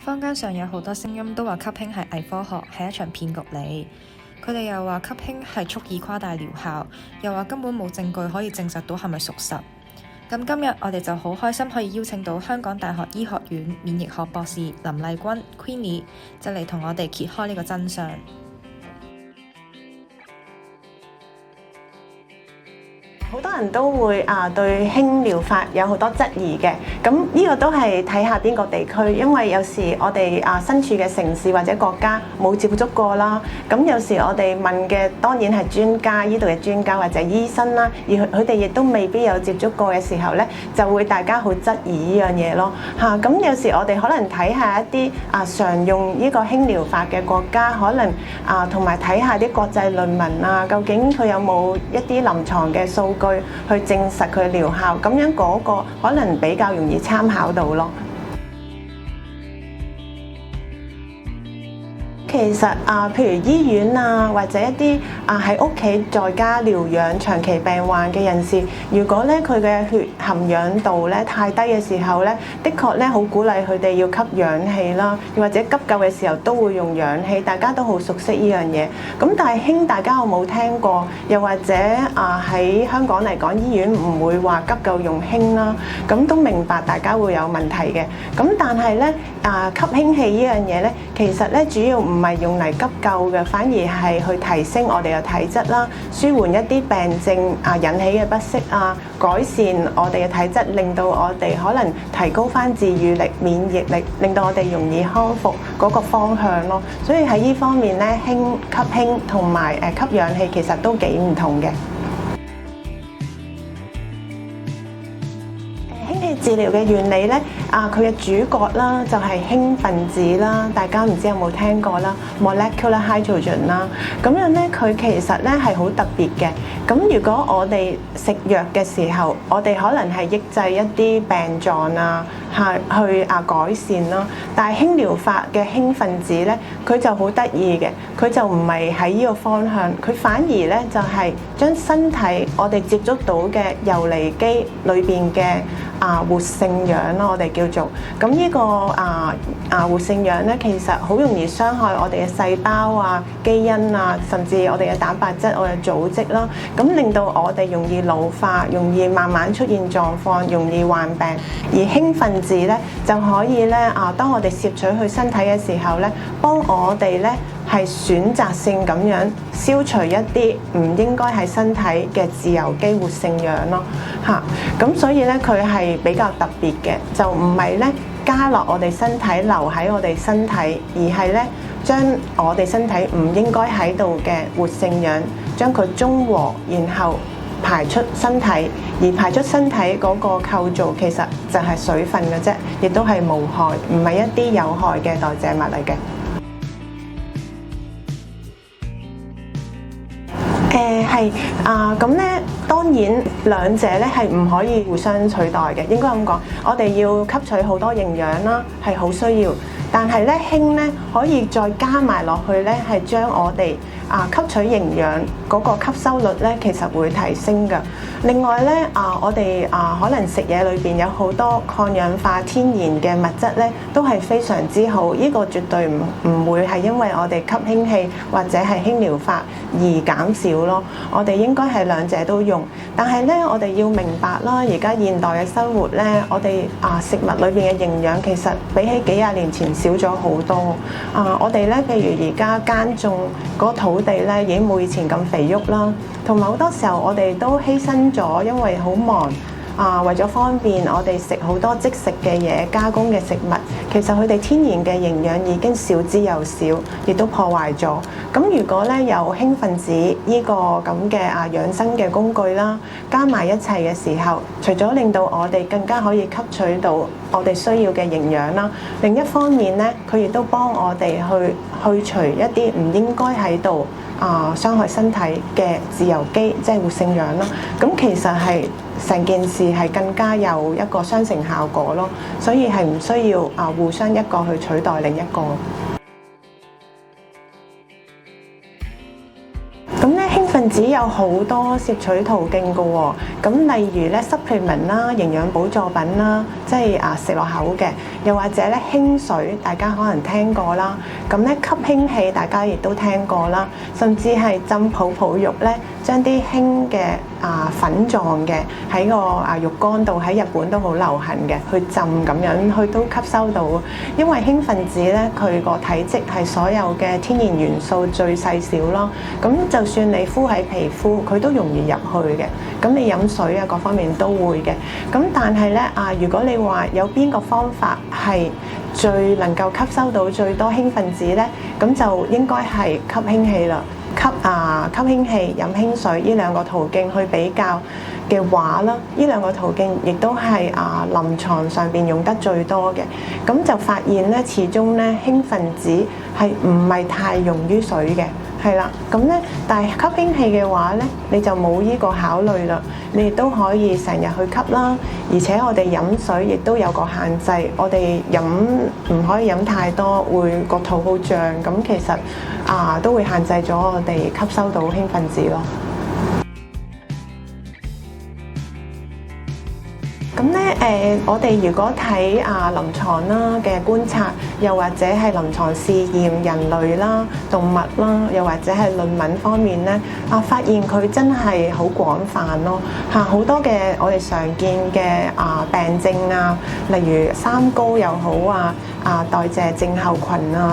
坊間上有好多聲音都話吸氫係偽科學，係一場騙局嚟。佢哋又話吸氫係蓄意誇大療效，又話根本冇證據可以證實到係咪屬實。咁今日我哋就好開心可以邀請到香港大學醫學院免疫學博士林麗君 Queenie 就嚟同我哋揭開呢個真相。好多人都會對氫療法有好多質疑嘅，咁呢個都係睇下邊個地區，因為有時我哋身處嘅城市或者國家冇接觸過啦，咁有時我哋問嘅當然係專家，呢度嘅專家或者醫生啦，而佢哋亦都未必有接觸過嘅時候呢，就會大家好質疑呢樣嘢咯嚇。咁有時我哋可能睇下一啲常用呢個氫療法嘅國家，可能同埋睇下啲國際論文究竟佢有冇一啲臨床嘅數據去證實佢療效，咁樣嗰個可能比較容易參考到咯。其實譬如醫院或者一啲喺屋企在家療養長期病患嘅人士，如果咧佢嘅血含氧度咧太低嘅時候咧，的確咧好鼓勵佢哋要吸氧氣啦，又或者急救嘅時候都會用氧氣，大家都好熟悉呢樣嘢。咁但係氫大家有冇聽過？又或者喺香港嚟講，醫院唔會話急救用氫啦，咁都明白大家會有問題嘅。咁但係咧吸氫氣呢樣嘢咧，其實咧主要唔係用嚟急救嘅，反而係去提升我哋嘅體質啦，舒緩一啲病症引起嘅不適改善我哋嘅體質，令到我哋可能提高返自癒力、免疫力，令到我哋容易康復嗰個方向咯。所以喺呢方面咧，吸氫同埋吸氧氣其實都幾唔同嘅。治療嘅原理咧，佢嘅主角啦就係氫分子啦，大家唔知有冇聽過啦 ，molecular hydrogen 啦，咁樣咧佢其實咧係好特別嘅。咁如果我哋食藥嘅時候，我哋可能係抑制一啲病狀去改善啦。但係氫療法嘅氫分子咧，佢就好得意嘅，佢就唔係喺呢個方向，佢反而咧就係將身體我哋接觸到嘅游離基裏邊嘅活性氧咯，我哋叫做咁呢個活性氧咧，其實好容易傷害我哋嘅細胞基因甚至我哋嘅蛋白質、我哋嘅組織啦，咁令到我哋容易老化，容易慢慢出現狀況，容易患病。而氫分子咧就可以咧當我哋攝取去身體嘅時候咧，幫我哋咧係選擇性咁樣消除一啲唔應該喺身體嘅自由基活性氧咯咁所以咧佢係比較特別嘅，就唔係咧加落我哋身體留喺我哋身體，而係咧將我哋身體唔應該喺度嘅活性氧將佢中和，然後排出身體，而排出身體嗰個構造其實就係水分嘅啫，亦都係無害，唔係一啲有害嘅代謝物嚟嘅。咁咧當然兩者咧係唔可以互相取代嘅，應該咁講。我哋要吸取好多營養啦，係好需要。但係咧氫咧可以再加埋落去咧，係將我哋吸取營養嗰個吸收率咧，其實會提升㗎。另外咧我哋可能食嘢裏邊有好多抗氧化天然嘅物質咧，都係非常之好。呢個絕對唔會係因為我哋吸氫氣或者係氫療法而減少咯。我哋應該係兩者都用。但係咧，我哋要明白啦，而家現代嘅生活咧，我哋食物裏邊嘅營養其實比起幾廿年前少咗好多。我哋咧，譬如而家耕種嗰個土地咧，已經冇以前咁肥沃啦，同埋好多時候我哋都犧牲咗，因為好忙。為咗方便我哋食好多即食嘅嘢、加工嘅食物，其實佢哋天然嘅營養已經少之又少，亦都破壞咗。咁如果咧有氫分子呢個咁嘅養生嘅工具啦，加埋一齊嘅時候，除咗令到我哋更加可以吸取到我哋需要嘅營養啦，另一方面咧，佢亦都幫我哋去除一啲唔應該喺度傷害身體嘅自由基，即係活性氧咯。咁其實係成件事係更加有一個雙成效果咯，所以係唔需要互相一個去取代另一個。咁咧氫分分子有好多攝取途徑㗎喎，咁例如咧 supplement 啦、營養補助品啦，即係食落口嘅，又或者咧氫水，大家可能聽過啦，咁咧吸氫氣大家亦都聽過啦，甚至係浸泡泡浴咧，將啲氫嘅粉狀嘅喺個浴缸度，喺日本都好流行嘅，去浸咁樣，佢都吸收到。因為氫分子咧，佢個體積係所有嘅天然元素最細小咯。咁就算你敷喺皮膚，佢都容易入去嘅。咁你飲水啊，各方面都會嘅。咁但係咧如果你話有邊個方法係最能夠吸收到最多氫分子咧，咁就應該係吸氫氣啦。吸氫氣、飲氫水呢兩個途徑去比較嘅話啦，呢兩個途徑亦都係臨床上邊用得最多嘅。咁就發現咧，始終咧氫分子係唔係太溶於水嘅，係啦。咁咧，但係吸氫氣嘅話咧，你就冇呢個考慮啦。你亦都可以成日去吸啦，而且我哋飲水亦都有個限制，我哋飲唔可以飲太多，會個肚好脹。咁其實都會限制咗我哋吸收到氫分子咯。咁咧我哋如果睇臨床啦嘅觀察，又或者係臨床試驗人類啦、動物啦，又或者係論文方面咧，發現佢真係好廣泛咯。好多嘅我哋常見嘅病症例如三高又好代謝症候群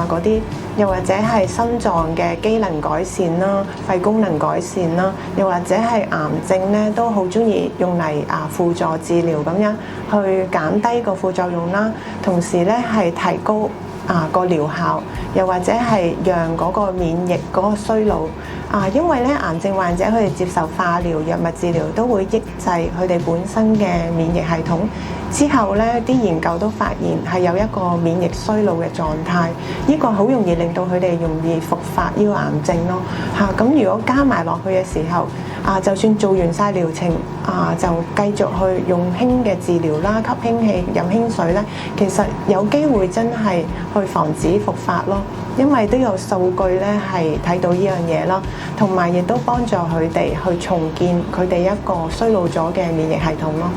嗰啲，又或者係心臟嘅機能改善啦、肺功能改善啦，又或者係癌症咧，都好鍾意用嚟輔助治療咁樣去減低個副作用啦，同時咧係提高個療效，又或者係讓嗰個免疫嗰個衰老因為咧癌症患者佢哋接受化療、藥物治療都會抑制佢哋本身嘅免疫系統，之後咧啲研究都發現係有一個免疫衰老嘅狀態，呢個好容易令到佢哋容易復發呢個癌症咯。咁如果加埋落去嘅時候就算做完晒療程就繼續去用氫嘅治療啦、吸氫氣、飲氫水咧，其實有機會真係去防止復發咯。因為都有數據咧係睇到呢樣嘢啦，同埋亦都幫助佢哋去重建佢哋一個衰老咗嘅免疫系統咯。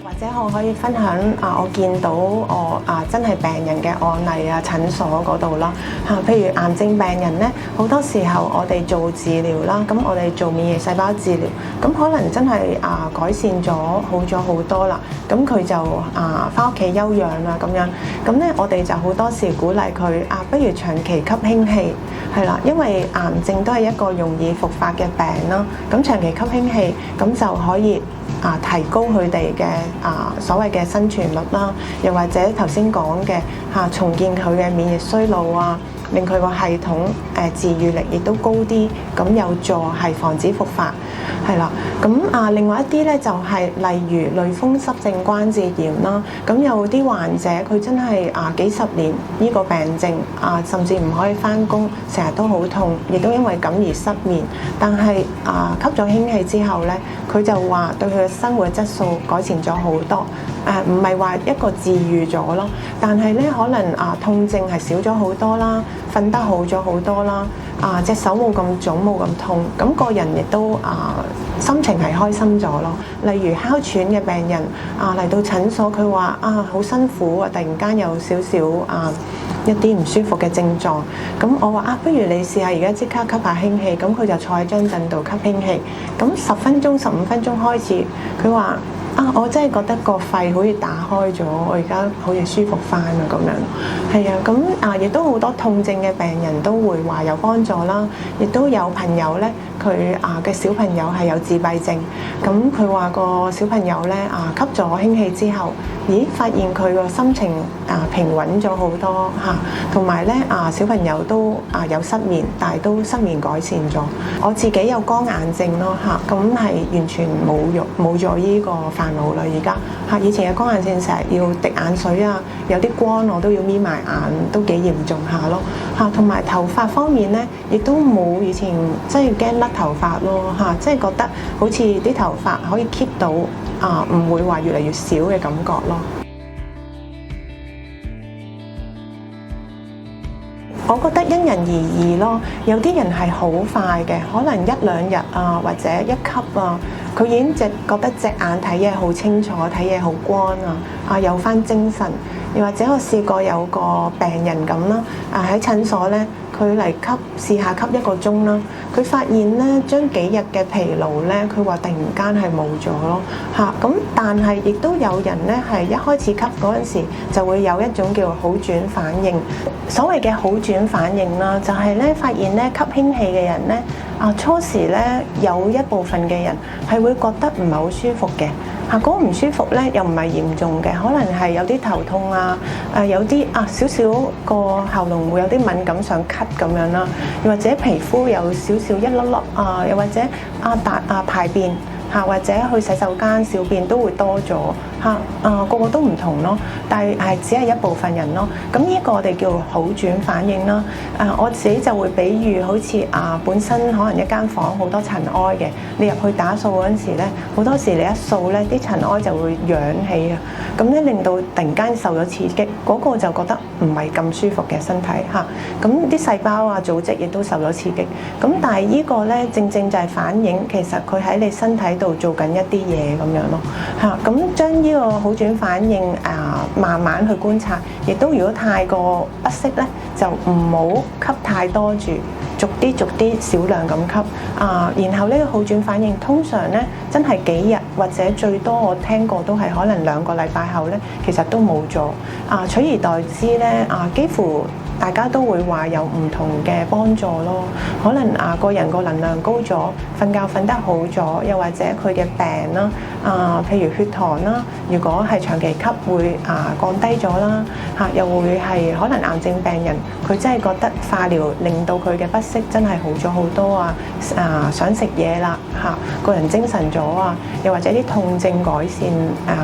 或者我可以分享我見到我真係病人嘅案例診所嗰度啦譬如癌症病人咧，好多時候我哋做治療啦，咁我哋做免疫細胞治療，咁可能真係改善咗好咗好多啦，咁佢就返屋企休養啦咁樣，咁咧我哋就好多時鼓勵佢不如長期吸氫氣，係啦，因為癌症都係一個容易復發嘅病啦，咁長期吸氫氣，咁就可以提高佢哋嘅所謂嘅生存率啦，又或者頭先講嘅重建佢嘅免疫衰老令佢個系統治癒力亦都高啲，咁有助係防止復發，係啦。咁另外一啲咧就係例如類風濕性關節炎啦，咁有啲患者佢真係幾十年呢個病症甚至唔可以返工，成日都好痛，亦都因為咁而失眠。但係吸咗氫氣之後咧，佢就話對佢嘅生活質素改善咗好多。唔係話一個治癒咗咯，但係咧可能痛症係少咗好多啦，瞓得好咗好多啦，隻手冇咁腫冇咁痛，咁個人亦都心情係開心咗咯。例如哮喘嘅病人嚟到診所，佢話好辛苦突然間有少少一啲唔舒服嘅症狀，咁我話不如你試下而家即刻吸下氫氣，咁佢就坐喺張凳度吸氫氣，咁10分鐘、15分鐘開始，佢話我真係覺得個肺好似打開咗，我而家好似舒服翻咁樣。係咁亦都好多痛症嘅病人都會話有幫助啦，亦都有朋友咧，佢嘅小朋友係有自閉症，咁佢話個小朋友咧吸咗氫氣之後，發現佢個心情平穩咗好多同埋咧小朋友都有失眠，但係都失眠改善咗。我自己有乾眼症咯咁係完全冇咗呢個煩惱啦。而家以前嘅乾眼症成日要滴眼水有啲光我都要眯埋眼，都幾嚴重下咯同埋頭髮方面咧，亦都冇以前真係驚甩頭髮咯即係覺得好似啲頭髮可以 keep 到唔會話越嚟越少嘅感覺咯。我覺得因人而異咯，有啲人係好快嘅，可能一兩日啊，或者一級啊，佢已經覺得隻眼睇嘢好清楚，睇嘢好光啊，有返精神。又或者我試過有個病人咁啦，喺診所咧，佢嚟試下吸1個鐘啦，佢發現咧將幾日嘅疲勞咧，佢話突然間係冇咗咯嚇。咁但係亦都有人咧係一開始吸嗰陣時就會有一種叫好轉反應。所謂嘅好轉反應啦，就係咧發現咧吸氫氣嘅人咧初時咧有一部分嘅人係會覺得唔係好舒服嘅。嗰個唔舒服咧，又唔係嚴重嘅，可能係有啲頭痛有啲少少個喉嚨會有啲敏感想咳咁樣啦，又或者皮膚有少少一粒粒又或者排便或者去洗手間小便都會多咗個個都唔同咯，但係只係一部分人咯。咁呢個我哋叫好轉反應啦。我自己就會比喻好似本身可能一間房好多塵埃嘅，你入去打掃嗰陣時咧，好多時你一掃咧，啲塵埃就會揚起咁咧令到突然間受咗刺激，嗰個就覺得唔係咁舒服嘅身體咁啲細胞組織亦都受咗刺激。咁但係呢個咧正正就係反映其實佢喺你身體度做緊一啲嘢咁樣咯咁將呢個好轉反應慢慢去觀察，亦都如果太過不適咧，就唔好吸太多住，逐啲少量咁吸然後呢個好轉反應通常咧真係幾日或者最多我聽過都係可能2個禮拜後咧，其實都冇咗取而代之咧幾乎大家都會話有唔同嘅幫助咯，可能個人個能量高咗，瞓覺瞓得好咗，又或者佢嘅病啦譬如血糖啦，如果係長期吸會降低咗啦又會係可能癌症病人佢真係覺得化療令到佢嘅不適真係好咗好多想食嘢啦個人精神咗又或者啲痛症改善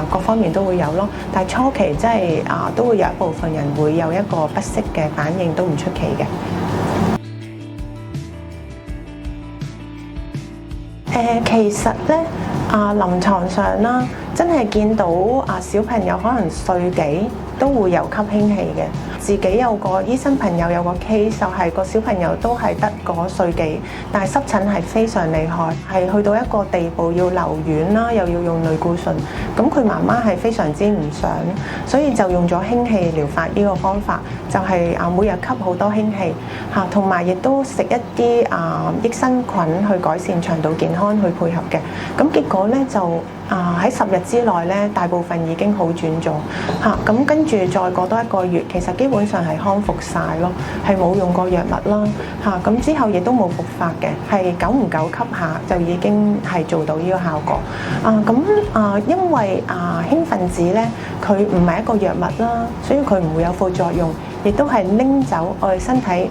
各方面都會有咯。但係初期真係都會有一部分人會有一個不適嘅反應都唔出奇嘅。其實咧臨床上啦，真係見到小朋友可能歲幾都會有吸氫氣嘅。自己有個醫生朋友有個 case 就係個小朋友都係得嗰歲幾，但係濕疹係非常厲害，係去到一個地步要留院啦，又要用類固醇。咁佢媽媽係非常之唔想，所以就用咗氫氣療法呢個方法，就係每日吸好多氫氣同埋亦都食一啲益生菌去改善腸道健康去配合嘅。咁結果咧就喺10日之內咧，大部分已經好轉咗咁跟住再過多1個月，其實基本上係康復晒咯，係冇用過藥物啦咁之後亦都冇復發嘅，係久唔久吸下就已經係做到呢個效果因為興奮子咧，佢唔係一個藥物啦，所以佢唔會有副作用，亦都係拎走我哋身體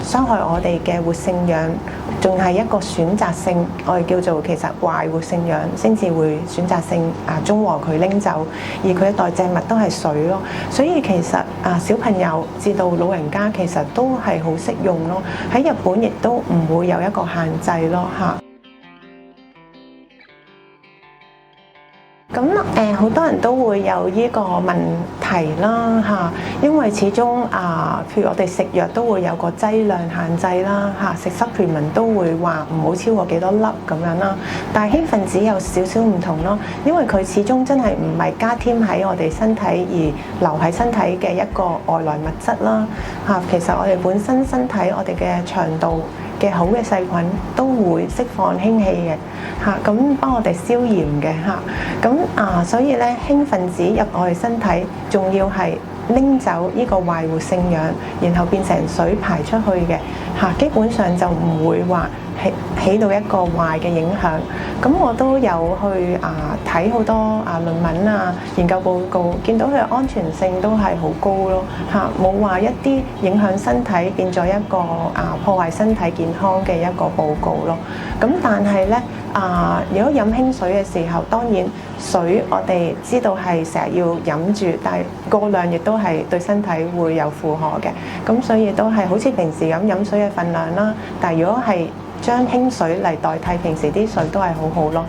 傷害我哋嘅活性氧，仲係一個選擇性，我哋叫做其實壞活性氧先至會選擇性中和佢拎走，而佢嘅代謝物都係水咯。所以其實小朋友至到老人家其實都係好適用咯。喺日本亦都唔會有一個限制咯咁好多人都會有呢個問題啦因為始終譬如我哋食藥都會有個劑量限制啦食 supplement 都會話唔好超過幾多粒咁樣啦。但係興奮子有少少唔同咯，因為佢始終真係唔係加添喺我哋身體而留喺身體嘅一個外來物質啦其實我哋本身身體我哋嘅腸道嘅好嘅細菌都會釋放氫氣嘅咁幫我哋消炎嘅咁所以咧興奮子入我哋身體，仲要係拎走呢個壞活性氧，然後變成水排出去嘅基本上就唔會話起到一個壞嘅影響。咁我都有去睇好多論文研究報告，見到佢嘅安全性都係好高咯冇話一啲影響身體變咗一個破壞身體健康嘅一個報告咯。咁但係咧如果飲輕水嘅時候，當然水我哋知道係成日要飲住，但係過量亦都係對身體會有負荷嘅。咁所以都係好似平時咁飲水嘅份量啦。但係如果係將氫水嚟代替平時啲水都係好好咯。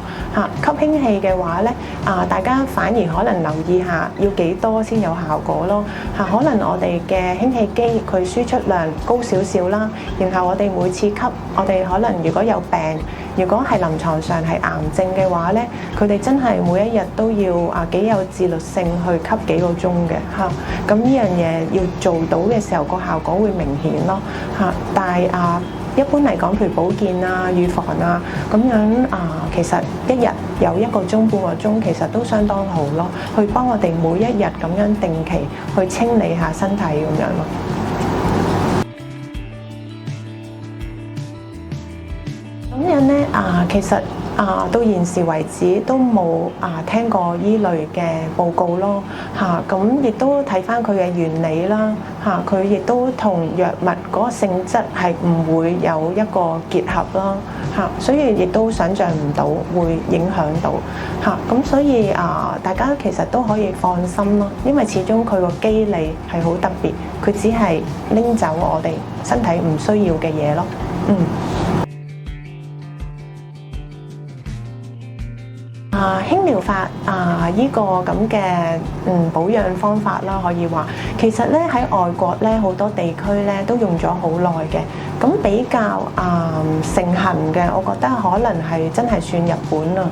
吸氫氣嘅話咧，大家反而可能留意下要幾多先有效果咯。可能我哋嘅氫氣機佢輸出量高少少啦，然後我哋每次吸，我哋可能如果有病，如果係臨床上係癌症嘅話咧，佢哋真係每一日都要幾有自律性去吸幾個鐘嘅嚇。咁呢樣嘢要做到嘅時候，個效果會明顯咯嚇。但係一般嚟講，譬如保健預防咁樣其實一日有1個鐘、半個鐘，其實都相當好咯，去幫我哋每一日咁樣定期去清理下身體咁樣咯。咁樣咧其實到現時為止都冇聽過依類嘅報告咯咁亦都睇返佢嘅原理啦佢亦都同藥物嗰個性質係唔會有一個結合啦所以亦都想像唔到會影響到咁所以大家其實都可以放心咯，因為始終佢個機理係好特別，佢只係拎走我哋身體唔需要嘅嘢咯。氫療法依個咁嘅保養方法啦，可以話其實咧喺外國咧好多地區咧都用咗好耐嘅，咁比較盛行嘅，我覺得可能係真係算日本啦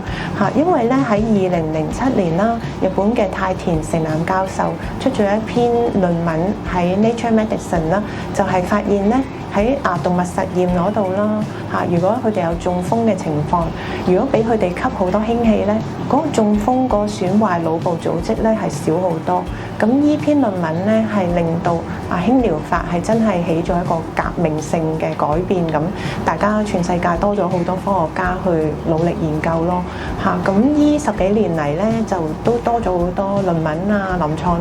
因為咧喺2007年啦，日本嘅太田成男教授出咗一篇論文喺 Nature Medicine 啦，就係發現咧喺動物實驗嗰度啦如果佢哋有中風嘅情況，如果俾佢哋吸好多氫氣咧，嗰個中風嗰個損壞腦部組織咧係少好多。咁呢篇論文咧係令到氫療法係真係起咗一個革命性嘅改變，咁大家全世界多咗好多科學家去努力研究咯咁呢10幾年嚟咧就都多咗好多論文臨床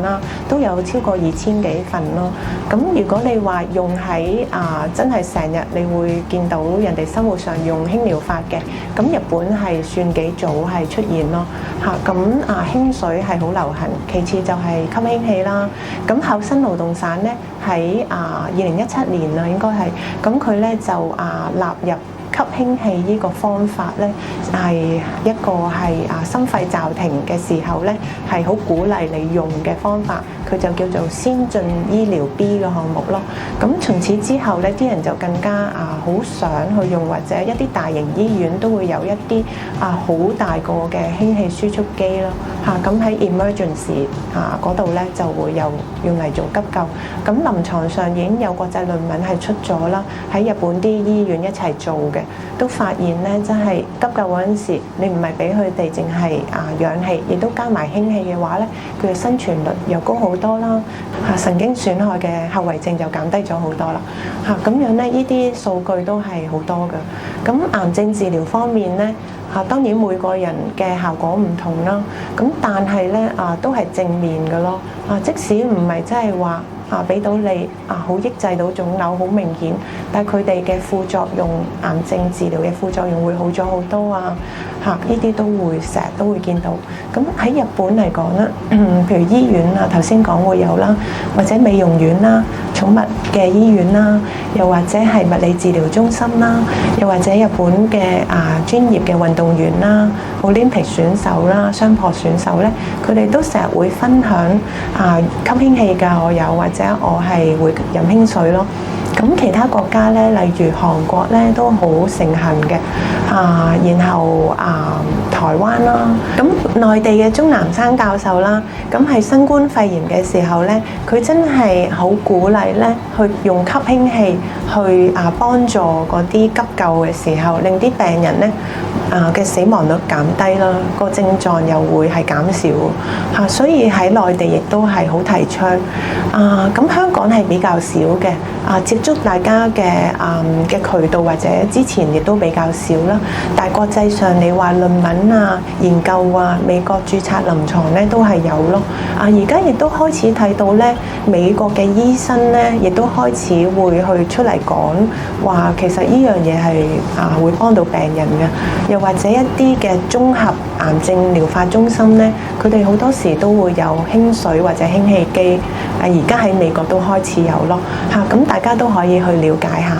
都有超過2000幾份咯。咁如果你話用喺真係成日你會見到人哋生活上用氫療法嘅，咁日本係算幾早係出現咯咁氫水係好流行，其次就係吸氫氣啦。咁厚生勞動省咧喺2017年啦，應該係咁佢咧就納入吸氫氣呢個方法咧係一個係心肺驟停嘅時候咧係好鼓勵你用嘅方法，佢就叫做先進醫療 B 嘅項目咯。咁從此之後咧，啲人就更加好想去用，或者一啲大型醫院都會有一啲好大個嘅氫氣輸出機咯咁喺 emergency 嗰度咧就會有用嚟做急救。咁臨床上已經有國際論文係出咗啦，喺日本啲醫院一齊做嘅，都發現咧真係急救嗰陣時，你唔係俾佢哋淨係氧氣，亦都加埋氫氣嘅話咧，佢嘅生存率又高好多啦神經損害嘅後遺症就減低咗好多啦咁樣咧，呢啲數據都係好多嘅。咁癌症治療方面咧當然每個人嘅效果唔同啦，咁但係咧都係正面嘅咯即使唔係真係話俾到你好抑制到腫瘤好明顯，但係佢哋嘅副作用，癌症治療嘅副作用會好咗好多呢啲都會成日都會見到。咁喺日本嚟講咧，譬如醫院頭先講會有啦，或者美容院啦、寵物嘅醫院啦，又或者係物理治療中心啦，又或者日本嘅專業嘅運動員啦、Olympic 選手啦、雙撲選手咧，佢哋都成日會分享吸氫氣㗎，我有或者我係會飲氫水咯。咁其他國家咧，例如韓國咧都好盛行嘅然後台灣啦，咁內地嘅鐘南山教授啦，咁係新冠肺炎嘅時候咧，佢真係好鼓勵咧，去用吸氫氣去幫助嗰啲急救嘅時候，令啲病人咧嘅死亡率減低啦，個症狀又會係減少所以喺內地亦都係好提倡咁香港係比較少嘅接觸大家嘅渠道或者之前亦都比較少啦，但係國際上你話論文研究美國註冊臨床咧都係有咯而家亦都開始睇到咧，美國嘅醫生咧亦都開始會去出嚟講話，其實呢樣嘢係會幫到病人嘅，又或者一啲嘅綜合癌症療法中心咧，佢哋好多時都會有氫水或者氫氣機而家喺美國都開始有咯咁大家都可以去了解下。